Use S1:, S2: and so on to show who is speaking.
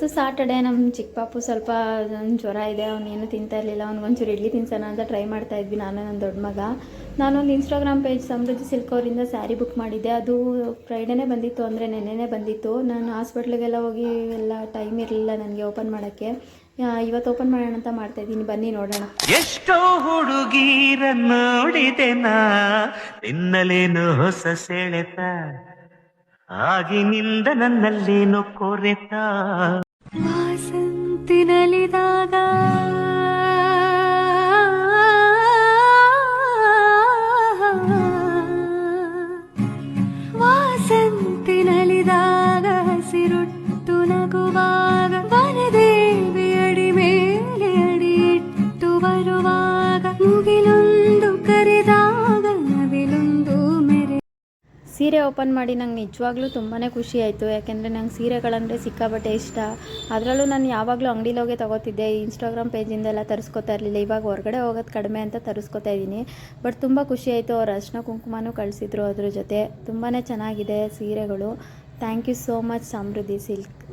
S1: ಇವತ್ತು ಸಾಟರ್ಡೆ. ನಮ್ಮ ಚಿಕ್ಕ ಪಾಪು ಸ್ವಲ್ಪ ಜ್ವರ ಇದೆ, ಅವನೇನು ತಿಂತಾ ಇರಲಿಲ್ಲ. ಅವ್ನಿಗೊಂಚೂರು ಇಡ್ಲಿ ತಿನ್ಸೋಣ ಅಂತ ಟ್ರೈ ಮಾಡ್ತಾ ಇದ್ವಿ ನಾನು ನನ್ನ ದೊಡ್ಡ ಮಗ. ನಾನೊಂದು ಇನ್ಸ್ಟಾಗ್ರಾಮ್ ಪೇಜ್ ಸಮೃದ್ಧಿ ಸಿಲ್ಕ್ ಅವರಿಂದ ಸ್ಯಾರಿ ಬುಕ್ ಮಾಡಿದ್ದೆ. ಅದು ಫ್ರೈಡೇನೇ ಬಂದಿತ್ತು, ಅಂದರೆ ನೆನ್ನೆನೇ ಬಂದಿತ್ತು. ನಾನು ಹಾಸ್ಪಿಟ್ಲಿಗೆಲ್ಲ ಹೋಗಿ ಎಲ್ಲ ಟೈಮ್ ಇರಲಿಲ್ಲ ನನಗೆ ಓಪನ್ ಮಾಡೋಕ್ಕೆ. ಇವತ್ತು ಓಪನ್ ಮಾಡೋಣ ಅಂತ ಮಾಡ್ತಾಯಿದ್ದೀನಿ, ಬನ್ನಿ ನೋಡೋಣ.
S2: ಎಷ್ಟೋ ಹುಡುಗೀರ ನೋಡಿದೆನಾ ನಿನ್ನಲೇನು ಹೊಸ ಸೆಳೆತ, ಆಗಿನಿಂದ ನನ್ನಲ್ಲೇನು ಕೊರೆತ.
S1: ವಾಸಂತಿನಲಿದಾಗ ವಾಸಂತಿನಲಿದಾಗ ಹಸಿರುಟ್ಟು ನಗುವಾಗ ವನದೇವಿ ಅಡಿ ಮೇಲೆ ಅಡಿ ಇಟ್ಟು ಬರುವಾಗ ಮುಗಿಲೊಂದು ಕರೆದಾಗ ನವಿಲೊಂದು ಮೆರೆ. ಸೀರೆ ಓಪನ್ ಮಾಡಿ ನಂಗೆ ನಿಜವಾಗ್ಲೂ ತುಂಬಾ ಖುಷಿ ಆಯಿತು. ಯಾಕೆಂದರೆ ನಂಗೆ ಸೀರೆಗಳಂದರೆ ಸಿಕ್ಕಾಬಟ್ಟೆ ಇಷ್ಟ. ಅದರಲ್ಲೂ ನಾನು ಯಾವಾಗಲೂ ಅಂಗಡಿಲೋಗೆ ತೊಗೋತಿದ್ದೆ, ಇನ್ಸ್ಟಾಗ್ರಾಮ್ ಪೇಜಿಂದೆಲ್ಲ ತರಿಸ್ಕೊತಾ ಇರಲಿಲ್ಲ. ಇವಾಗ ಹೊರಗಡೆ ಹೋಗೋದು ಕಡಿಮೆ ಅಂತ ತರಿಸ್ಕೊತಾ ಇದ್ದೀನಿ. ಬಟ್ ತುಂಬ ಖುಷಿ ಆಯಿತು. ಅವ್ರು ಅರಿಶಿನ ಕುಂಕುಮನೂ ಕಳಿಸಿದ್ರು ಅದ್ರ ಜೊತೆ. ತುಂಬಾ ಚೆನ್ನಾಗಿದೆ ಸೀರೆಗಳು. Thank you so much Samruddhi silk.